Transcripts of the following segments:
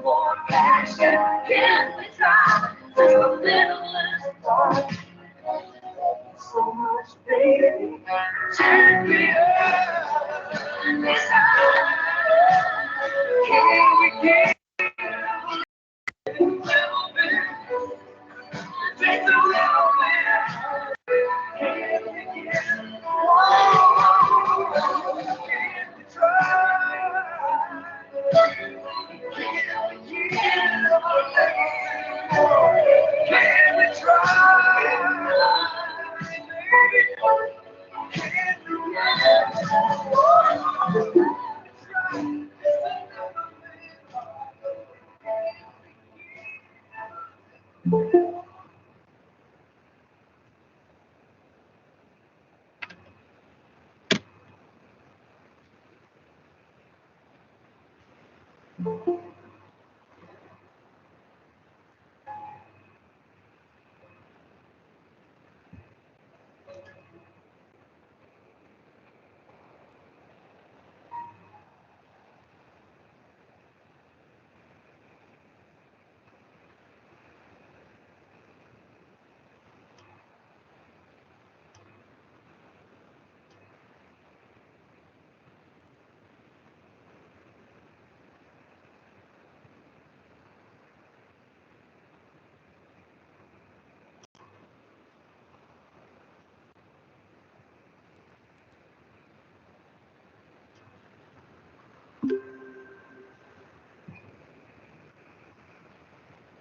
more passion, can we try just a little less thought? So much, baby, turn me up. This time, can we get a little bit? Just a little bit. Can we get? Oh, can we try? Can we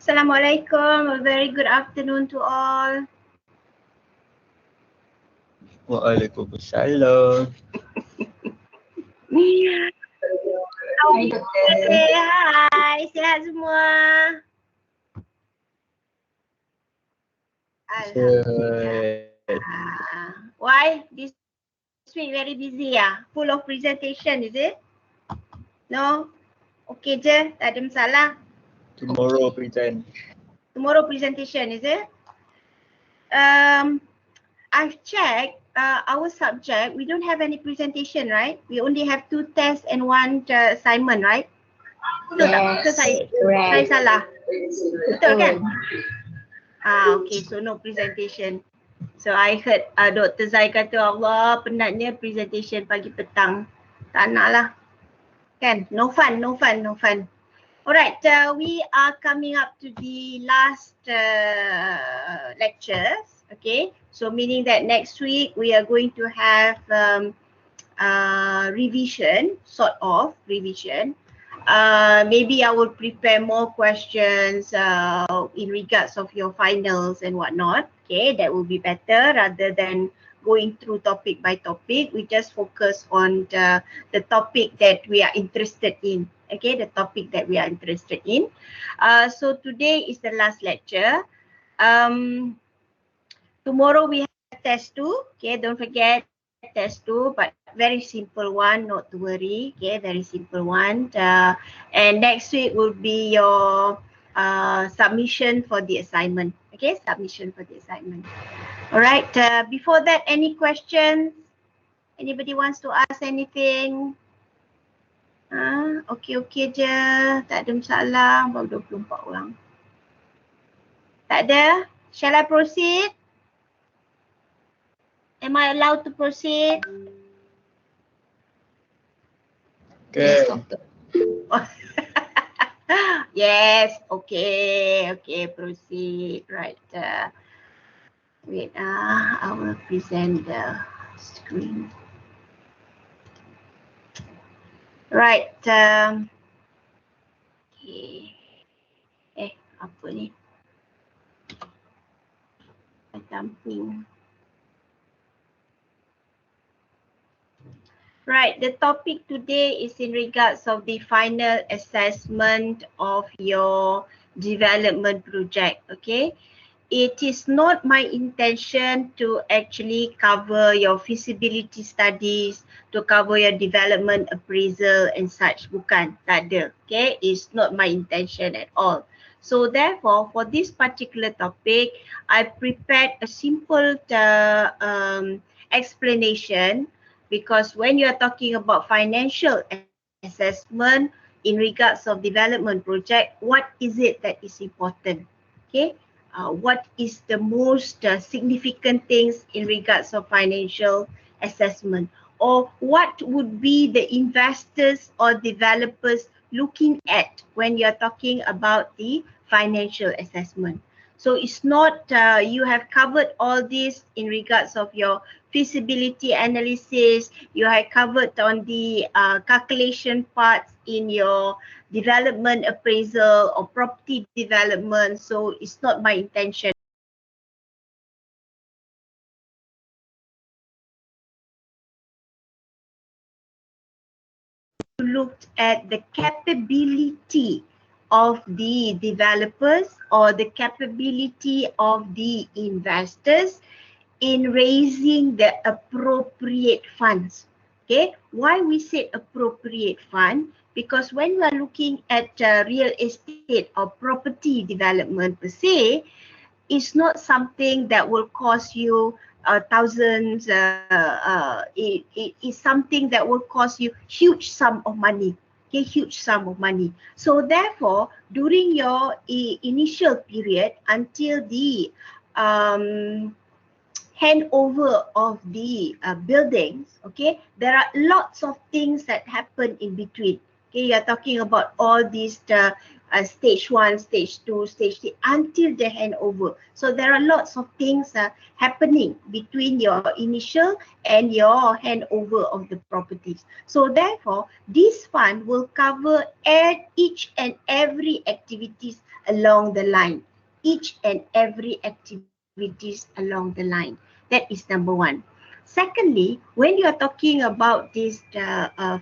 Assalamualaikum. A very good afternoon to all. Waalaikumsalam. Okay, hai. Sihat semua? Why? This week very busy ah? Full of presentation, is it? No? Okay je, tak ada masalah. Tomorrow present. Tomorrow presentation, is it? I've checked our subject. We don't have any presentation, right? We only have 2 tests and 1 assignment, right? Betul tak? Ke saya salah? Betul kan? Okay, so no presentation. So I heard Dr. Zai kata Allah penatnya presentation pagi petang. Tak nak lah. Kan? No fun, no fun, no fun. Alright, we are coming up to the last lectures. Okay, so meaning that next week we are going to have revision, sort of revision. Maybe I will prepare more questions in regards of your finals and whatnot. Okay, that will be better rather than going through topic by topic. We just focus on the topic that we are interested in. Okay, the topic that we are interested in. So today is the last lecture. Tomorrow we have test 2. Okay, don't forget test 2, but very simple one, not to worry. Okay, very simple one. And next week will be your submission for the assignment. Okay, submission for the assignment. Alright, before that, any questions? Anybody wants to ask anything? Okay je, tak ada masalah. Baru 24 orang. Tak ada? Shall I proceed? Am I allowed to proceed? Okay. Yes, okay, proceed. Right. Wait, I will present the screen. Right. Okay. Apa ni? Tamping. Right, the topic today is in regards of the final assessment of your development project, okay? It is not my intention to actually cover your feasibility studies, to cover your development appraisal and such, bukan, tak ada, okay? It's not my intention at all. So therefore, for this particular topic, I prepared a simple explanation. Because when you are talking about financial assessment, in regards of development project, what is it that is important? Okay, what is the most significant things in regards of financial assessment, or what would be the investors or developers looking at when you're talking about the financial assessment. So it's not you have covered all this in regards of your feasibility analysis, you have covered on the calculation parts in your development appraisal or property development. So it's not my intention. Looked at the capability of the developers or the capability of the investors in raising the appropriate funds. Okay, why we say appropriate fund? Because when we are looking at real estate or property development per se, it's not something that will cost you thousands. It is something that will cost you huge sum of money. Okay, huge sum of money. So therefore, during your initial period until the handover of the buildings, okay, there are lots of things that happen in between. Okay, you are talking about all these stage 1, stage 2, stage 3 until the handover. So there are lots of things happening between your initial and your handover of the properties. So therefore, this fund will cover each and every activities along the line. Each and every activities along the line. That is number one. Secondly, when you are talking about this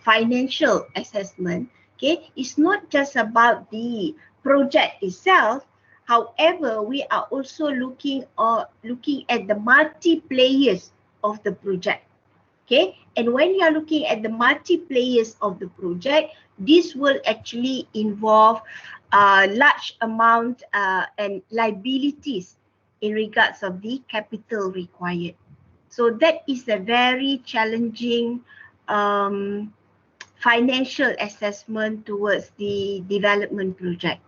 financial assessment, okay, it's not just about the project itself. However, we are also looking at the multi-players of the project. Okay, and when you are looking at the multi-players of the project, this will actually involve large amount and liabilities in regards of the capital required. So that is a very challenging financial assessment towards the development project.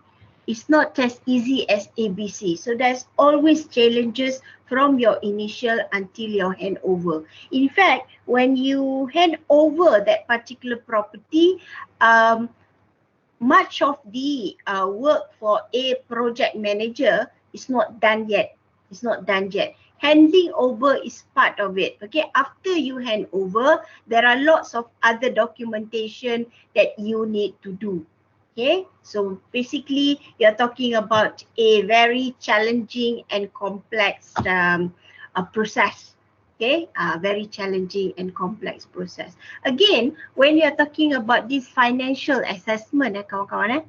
It's not as easy as ABC. So there's always challenges from your initial until your handover. In fact, when you hand over that particular property, much of the work for a project manager is not done yet. It's not done yet. Handing over is part of it. Okay, after you hand over, there are lots of other documentation that you need to do. Okay, so basically you're talking about a very challenging and complex process. Okay, very challenging and complex process. Again, when you're talking about this financial assessment, kawan-kawan,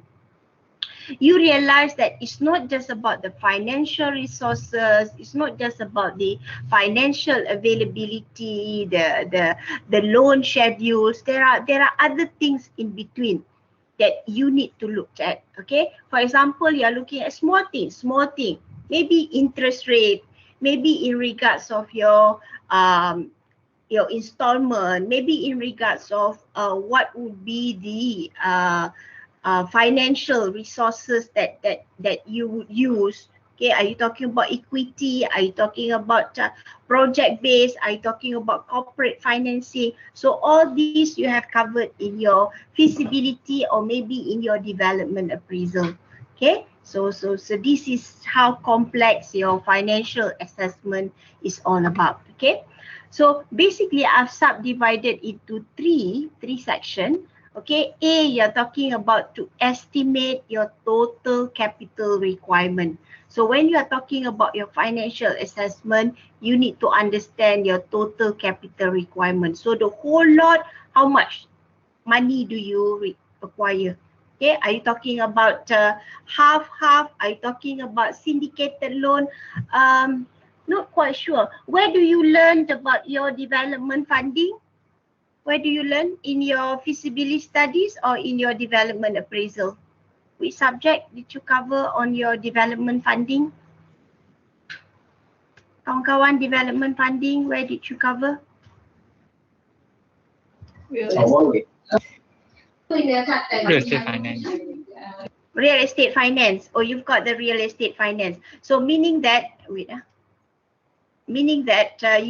you realize that it's not just about the financial resources, it's not just about the financial availability, the loan schedules. There are other things in between that you need to look at. Okay, for example, you are looking at small things, maybe interest rate, maybe in regards of your installment, maybe in regards of what would be the financial resources that you would use. Okay, are you talking about equity? Are you talking about project based? Are you talking about corporate financing? So all these you have covered in your feasibility or maybe in your development appraisal. Okay, so this is how complex your financial assessment is all about. Okay, so basically I've subdivided into three sections. Okay, A, you're talking about to estimate your total capital requirement. So when you are talking about your financial assessment, you need to understand your total capital requirement. So the whole lot, how much money do you require? Okay, are you talking about half? Are you talking about syndicated loan? Not quite sure. Where do you learn about your development funding? Where do you learn? In your feasibility studies or in your development appraisal? Which subject did you cover on your development funding? Kawan-kawan, development funding, where did you cover? Real estate. Real estate finance. Real estate finance. Oh, you've got the real estate finance. So meaning that, you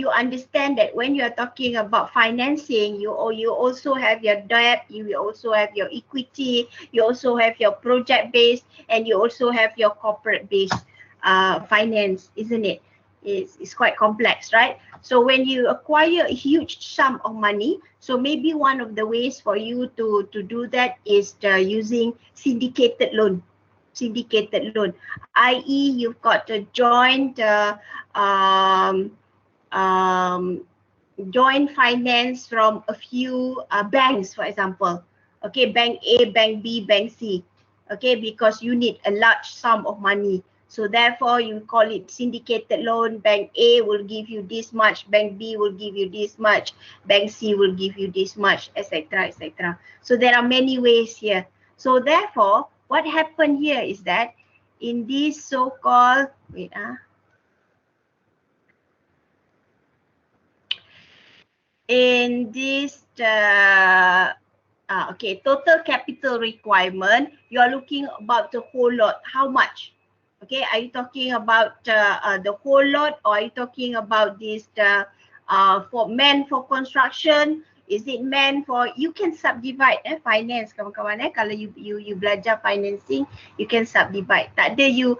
understand that when you are talking about financing, you also have your debt, you also have your equity, you also have your project based, and you also have your corporate based finance, isn't it? It's quite complex, right? So when you acquire a huge sum of money, so maybe one of the ways for you to do that is using syndicated loan, i.e. you've got a joint joint finance from a few banks, for example. Okay, bank A, bank B, bank C. Okay, because you need a large sum of money. So therefore you call it syndicated loan. Bank A will give you this much, bank B will give you this much, bank C will give you this much, etc., etc. So there are many ways here. So therefore, what happened here is that in this so-called, in this total capital requirement, you are looking about the whole lot. How much? Okay, are you talking about the whole lot, or are you talking about this for construction? Is it meant for, you can subdivide finance kawan-kawan kalau you belajar financing, you can subdivide. Tak ada you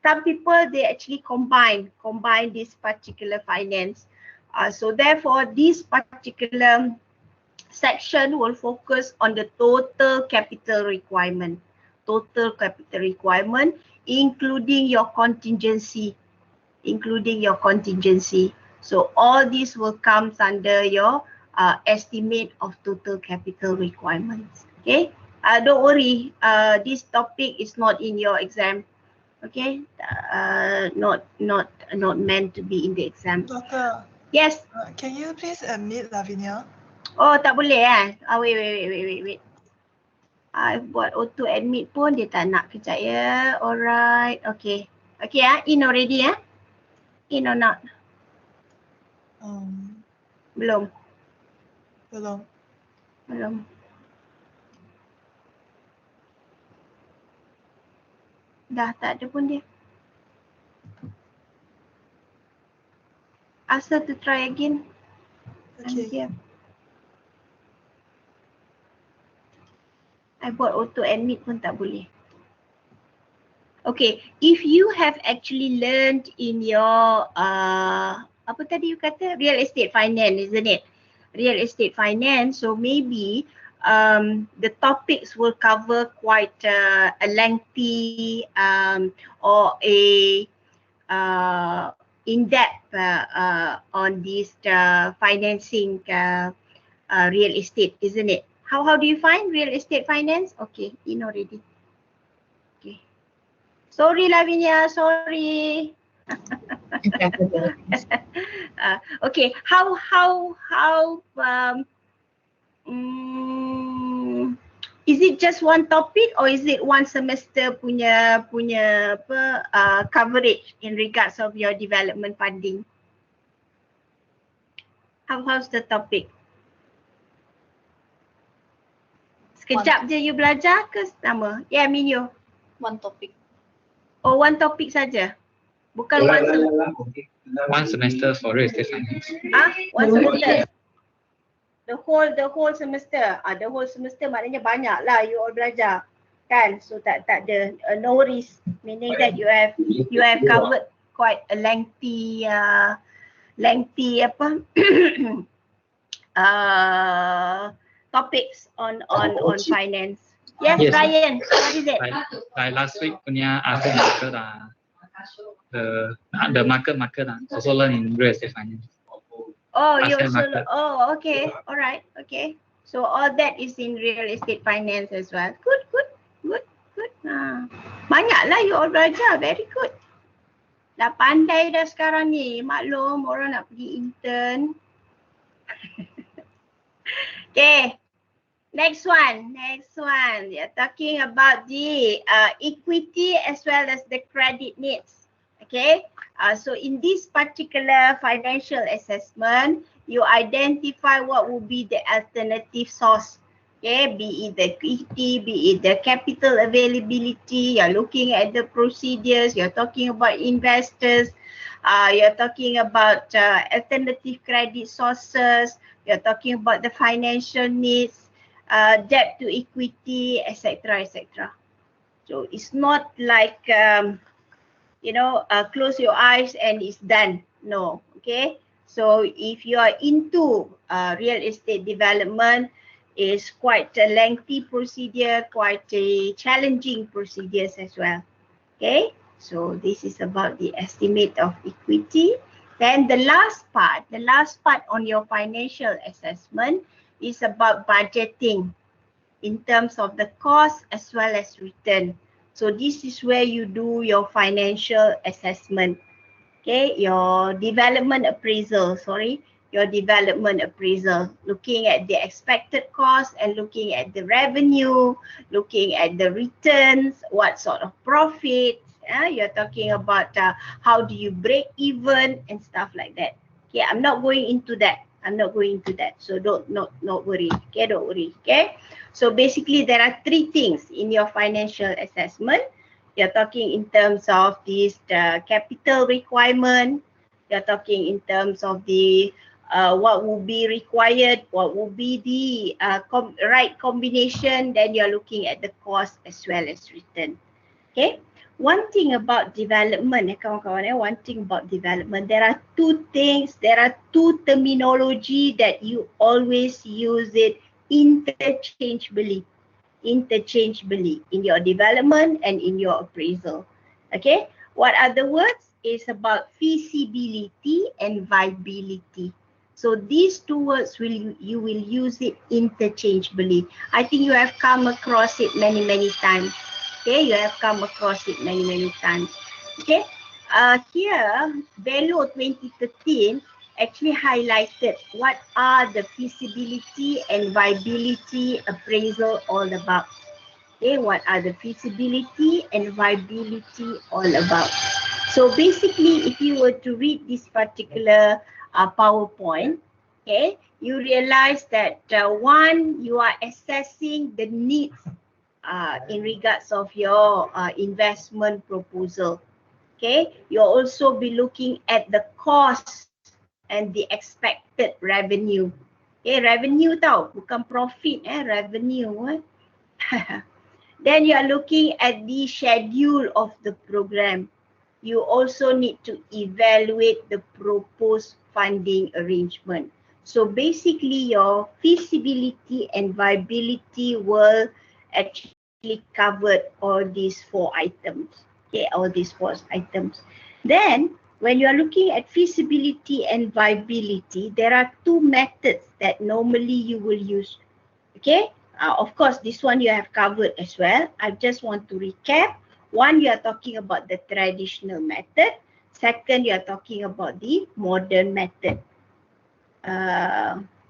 some people they actually combine this particular finance. So therefore this particular section will focus on the total capital requirement, including your contingency, So all this will come under your estimate of total capital requirements. Okay, don't worry, this topic is not in your exam. Okay, not meant to be in the exam. Doctor, Yes. Can you please admit Lavinia? Oh, tak boleh wait. I buat auto admit pun dia tak nak kejap ya. Alright, okay. Okay in already In or not? Belum. Dah tak ada pun dia. Ask her to try again. Okay. I buat auto admit pun tak boleh. Okay, if you have actually learned in your apa tadi you kata, real estate finance, isn't it? Real estate finance, so maybe the topics will cover quite a lengthy or a in-depth on this financing real estate, isn't it? How do you find real estate finance? Okay, in already. Okay. Sorry Lavinia, sorry. Okay, how is it just one topic or is it one semester punya coverage in regards of your development funding? How's the topic? Sekejap je you belajar ke lama? Yeah, Minyo. One topic. Oh, one topic saja. Bukan one semester. One semester for real estate finance. One semester. The whole semester. The whole semester maknanya banyak lah you all belajar. Kan? So tak ada no worries. Meaning that you have covered quite a lengthy topics on finance. Yes, Ryan, what is it? Like last week punya market the market also learn in real estate finance. Oh, you also okay, all right, okay. So all that is in real estate finance as well. Good. Banyaklah you all belajar, very good. Dah pandai dah sekarang ni, maklum orang nak pergi intern. Okay. Next one. We are talking about the equity as well as the credit needs. Okay. So in this particular financial assessment, you identify what would be the alternative source Okay, be it the equity, be it the capital availability, you're looking at the procedures, you're talking about investors, you're talking about alternative credit sources, you're talking about the financial needs, debt to equity, etc., etc. So it's not like close your eyes and it's done. No, okay. So if you are into real estate development, it's quite a lengthy procedure, quite a challenging procedures as well. Okay, so this is about the estimate of equity. Then the last part on your financial assessment is about budgeting in terms of the cost as well as return. So this is where you do your financial assessment. Okay, your development appraisal, looking at the expected cost and looking at the revenue, looking at the returns, what sort of profits, you're talking about how do you break even and stuff like that. Okay, I'm not going into that. So don't worry. Okay, don't worry. Okay. So basically there are three things in your financial assessment. You're talking in terms of this capital requirement. You're talking in terms of the what will be required, what will be the right combination. Then you're looking at the cost as well as return. Okay. One thing about development, one thing about development, there are two things, there are two terminology that you always use it interchangeably in your development and in your appraisal. Okay, what are the words? Is about feasibility and viability. So these two words you will use it interchangeably. I think you have come across it many times. Okay, you have come across it many times. Okay, here Velo 2013 actually highlighted what are the feasibility and viability appraisal all about. Okay, what are the feasibility and viability all about? So basically, if you were to read this particular PowerPoint, okay, you realize that one, you are assessing the needs in regards of your investment proposal. Okay, you'll also be looking at the cost and the expected revenue. Okay, revenue tau, bukan profit revenue. Then you are looking at the schedule of the program. You also need to evaluate the proposed funding arrangement. So basically your feasibility and viability will actually cover all these four items. Okay, all these four items. Then when you are looking at feasibility and viability, there are two methods that normally you will use. Okay, of course, this one you have covered as well. I just want to recap. One, you are talking about the traditional method. Second, you are talking about the modern method.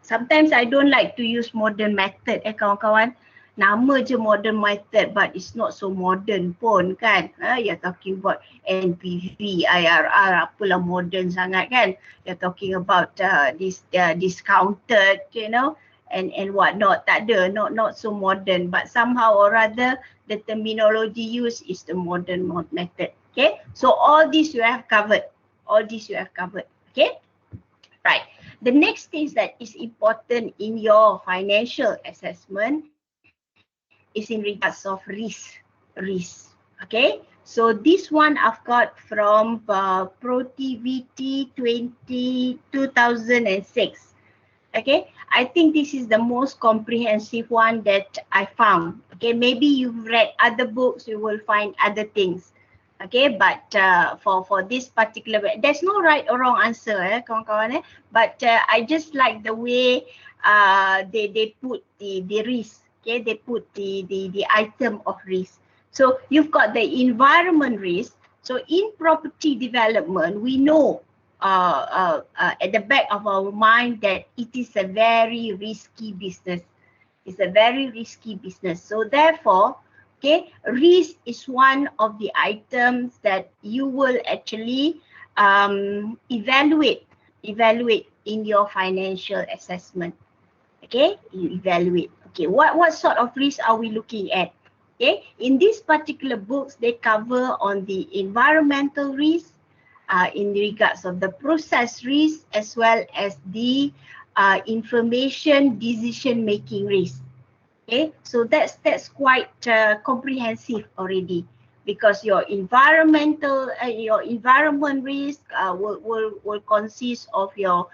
Sometimes I don't like to use modern method kawan-kawan. Nama je modern method but it's not so modern pun kan. You're talking about NPV, IRR, apalah modern sangat kan. You're talking about this discounted, and whatnot. Tak ada, not so modern, but somehow or other the terminology used is the modern method. Okay, so all this you have covered. Okay, right. The next thing that is important in your financial assessment is in regards of risk. Okay, so this one I've got from ProTVT 2006. Okay, I think this is the most comprehensive one that I found. Okay, maybe you've read other books, you will find other things. Okay, but for this particular, there's no right or wrong answer, kawan-kawan. But I just like the way they put the risk. Okay, they put the item of risk. So you've got the environment risk. So in property development, we know at the back of our mind that it is a very risky business. It's a very risky business. So therefore, okay, risk is one of the items that you will actually evaluate in your financial assessment. Okay, you evaluate. Okay, what sort of risk are we looking at? Okay, in these particular books, they cover on the environmental risk, in regards of the process risk, as well as the information decision making risk. Okay, so that's quite comprehensive already, because your environment risk will consist of your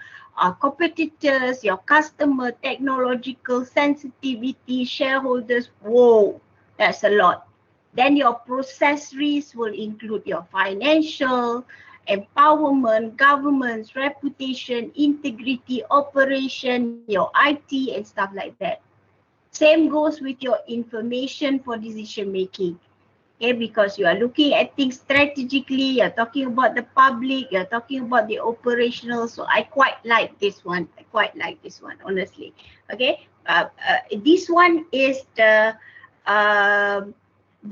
competitors, your customer, technological sensitivity, shareholders. Whoa, that's a lot. Then your process risk will include your financial, empowerment, governance, reputation, integrity, operation, your IT and stuff like that. Same goes with your information for decision making. Okay, because you are looking at things strategically, you're talking about the public, you're talking about the operational. So I quite like this one. Honestly. Okay, this one is the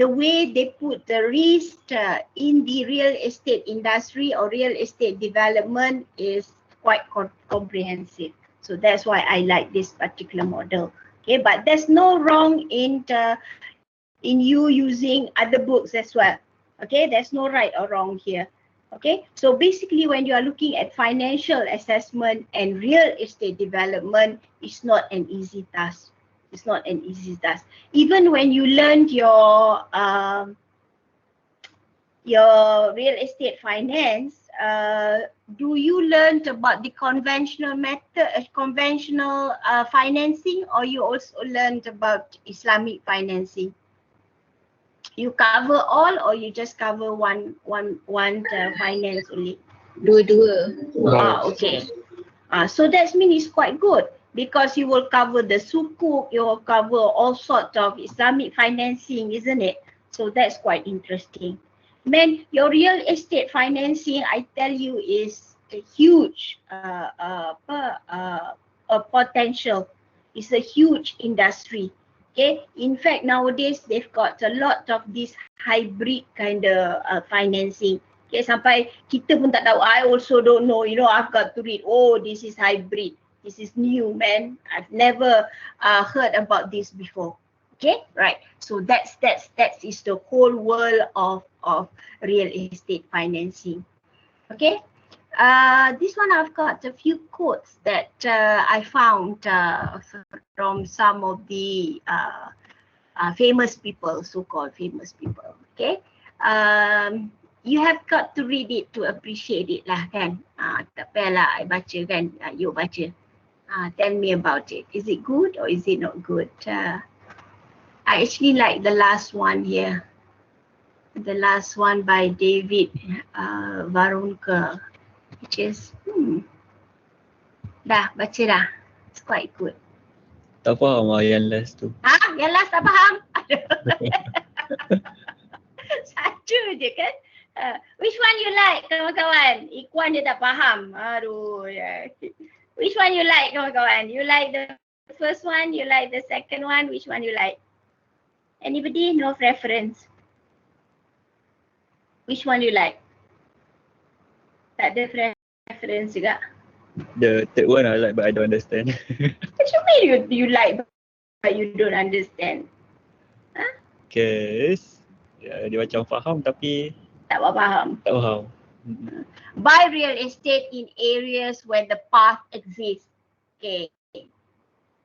way they put the risk in the real estate industry or real estate development is quite comprehensive. So that's why I like this particular model. Okay, but there's no wrong in you using other books as well. Okay, there's no right or wrong here. Okay, so basically when you are looking at financial assessment and real estate development, it's not an easy task. It's not an easy task. Even when you learned your real estate finance, do you learn about the conventional method, conventional financing, or you also learned about Islamic financing? You cover all, or you just cover one finance only? Dua-dua. Okay. So that means it's quite good, because you will cover the sukuk, you will cover all sorts of Islamic financing, isn't it? So that's quite interesting. Man, your real estate financing, I tell you, is a huge potential. It's a huge industry. Okay, in fact nowadays they've got a lot of this hybrid kind of financing. Okay, sampai kita pun tak tahu. I also don't know, you know, I've got to read, oh, this is hybrid, this is new, man. I've never heard about this before. Okay, right. So that is the whole world of real estate financing. Okay. This one I've got a few quotes that I found from some of the famous people, so-called famous people. Okay, you have got to read it to appreciate it lah, kan? Tak payahlah I baca kan, you baca. Tell me about it. Is it good or is it not good? I actually like the last one here. The last one by David Varunker, which is dah baca dah. It's quite good. Tak faham lah yang last tu. Yang last tak faham? Satu je kan? Which one you like, kawan-kawan? Ikhwan dia tak faham. Aduh. Which one you like, kawan-kawan? You like the first one? You like the second one? Which one you like? Anybody? No preference. Which one you like? Tak ada preference juga. The third one I like but I don't understand. What you mean you like but you don't understand? Cause dia macam faham tapi Tak faham. tak faham. Buy real estate in areas where the path exists. Okay.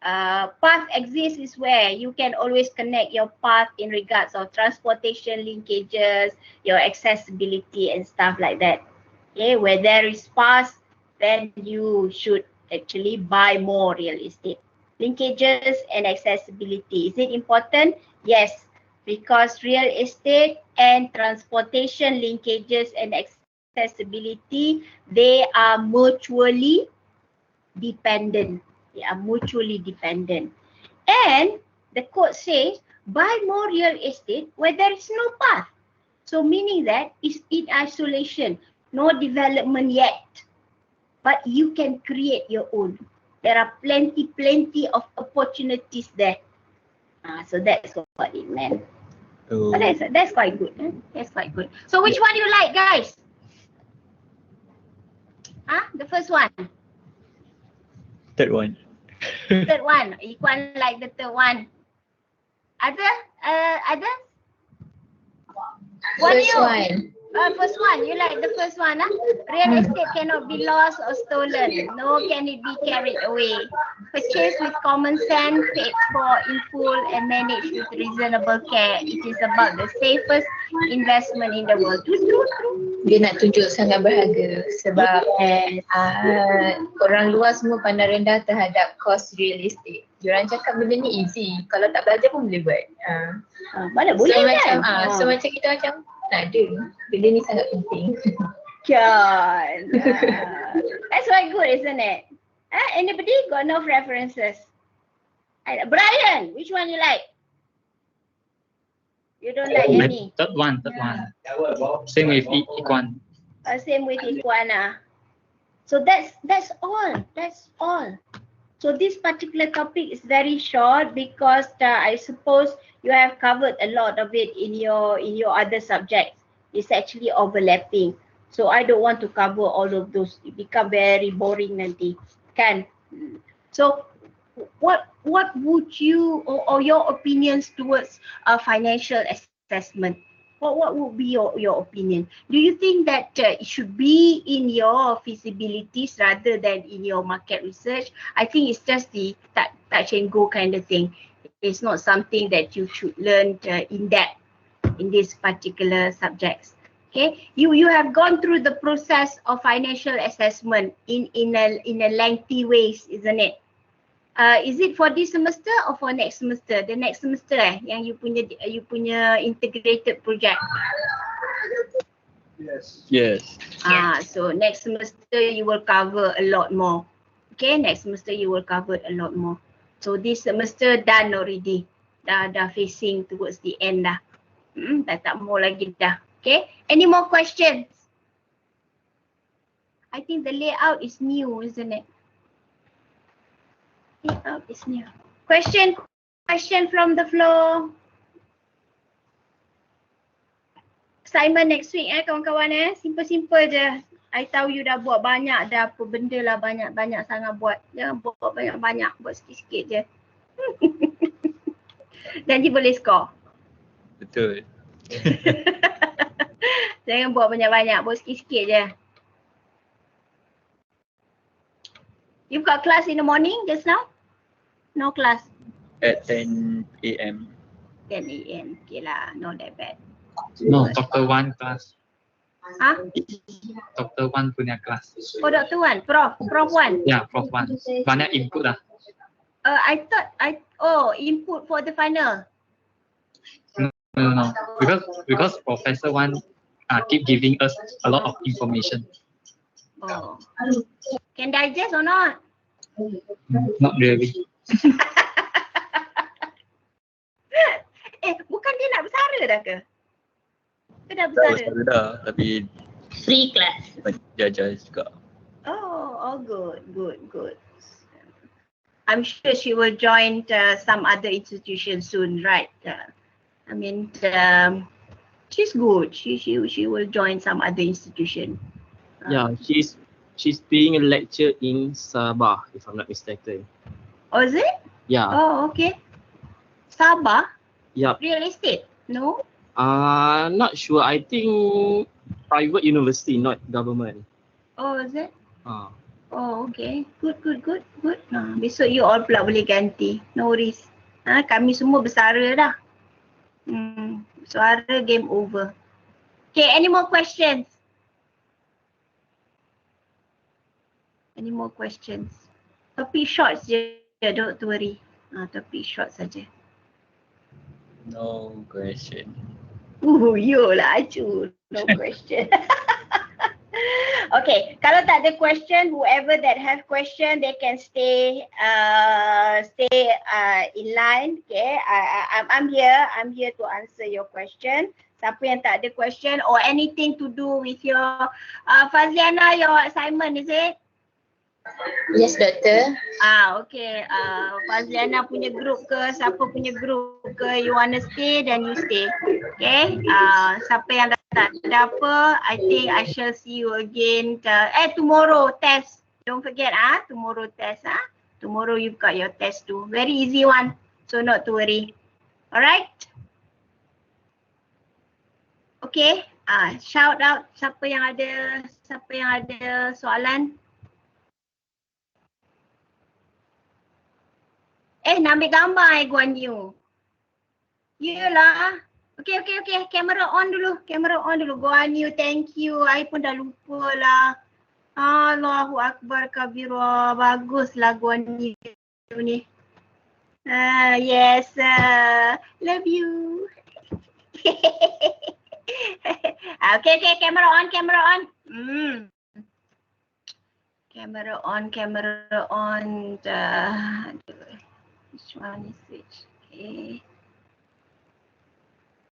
Path exists is where you can always connect your path in regards of transportation linkages, your accessibility and stuff like that. Okay, where there is path, then you should actually buy more real estate. Linkages and accessibility, is it important? Yes, because real estate and transportation linkages and accessibility, they are mutually dependent. They are mutually dependent. And the quote says, buy more real estate where there is no path. So meaning that it's in isolation, no development yet. But you can create your own. There are plenty of opportunities there. So that's what it meant. Oh. So that's quite good. That's quite good. So which one you like, guys? The first one. Third one. Third one. Ikuan like the third one. Others? First one. First one. You like the first one, huh? Real estate cannot be lost or stolen. Nor can it be carried away. Purchase with common sense, paid for in full and managed with reasonable care. It is about the safest investment in the world. True. Dia nak tunjuk sangat berharga sebab orang luar semua pandang rendah terhadap kos real estate. Diorang cakap benda ni easy. Kalau tak belajar pun boleh buat. Mana boleh macam, kan? so macam kita macam tak ada. Benda ni sangat penting. Kan. That's why good, isn't it? Anybody got no preferences? Brian, which one you like? You don't like any? Third one. Same with Ikuan. Same with Iguana. So that's all. So this particular topic is very short because I suppose you have covered a lot of it in your other subjects. It's actually overlapping. So I don't want to cover all of those. It become very boring nanti. Kan? So what would you or your opinions towards financial assessment? What would be your opinion? Do you think that it should be in your feasibilities rather than in your market research? I think it's just the touch and go kind of thing. It's not something that you should learn in depth in these particular subjects. Okay, you have gone through the process of financial assessment in a lengthy ways, isn't it? Is it for this semester or for next semester? The next semester yang you punya integrated project. Yes. So next semester you will cover a lot more. Okay, next semester you will cover a lot more. So this semester done already. Dah facing towards the end dah. Tak mau lagi dah. Okay, any more questions? I think the layout is new, isn't it? Layout is new. Question from the floor. Assignment next week kawan-kawan simple je. I tahu you dah buat banyak dah apa benda lah banyak sangat buat. Jangan buat banyak-banyak, buat sikit-sikit je. Janji boleh score. Betul. Jangan buat banyak-banyak, buat sikit-sikit je. You've got class in the morning just now? No class? At 10 AM. 10 AM, okay lah, not that bad. No, Dr. Wan class. Dr. Wan punya kelas. Oh, Dr. Wan, Prof 1. Ya, Prof 1. Banyak input lah. I thought input for the final. No. Because Professor Wan keep giving us a lot of information. Oh. Can digest or not? Not really. Bukan dia nak bersara dah ke? Dia dah bersara? Dah, tapi Free class. jajar juga. Oh, good. I'm sure she will join some other institution soon, right? I mean, she's good. She will join some other institution. Yeah, she's being a lecturer in Sabah, if I'm not mistaken. Oh, is it? Yeah. Oh, okay. Sabah? Yep. Real estate? No? Not sure. I think private university, not government. Oh, is it? Ah. Oh, okay. Good. Besok you all pula boleh ganti. No worries. Kami semua bersara dah. Suara game over. Okay, any more questions? Any more questions? Topik short je, don't worry. Topik short saja. No question. Yolah acu. No question. Okay, kalau tak ada question, whoever that have question, they can stay in line. Okay, I'm here to answer your question. Siapa yang tak ada question or anything to do with your Fazliana, your assignment, is it? Yes, Doctor. Okay. Fazliana punya group ke, siapa punya group ke, you wanna stay, then you stay. Okay. Siapa yang tak ada apa, I think I shall see you again tomorrow test. Don't forget tomorrow test Tomorrow you've got your test too. Very easy one. So not to worry. Alright? Okay. Shout out siapa yang ada soalan. Nak ambil gambar Guan Yu. Yelah. Okay. Kamera on dulu. Guan Yu, thank you. I pun dah lupa lah. Allahu Akbar kabira. Baguslah Guan Yu ni. Yes. Love you. Okay. Camera on. Camera on. Which one is which? Okay.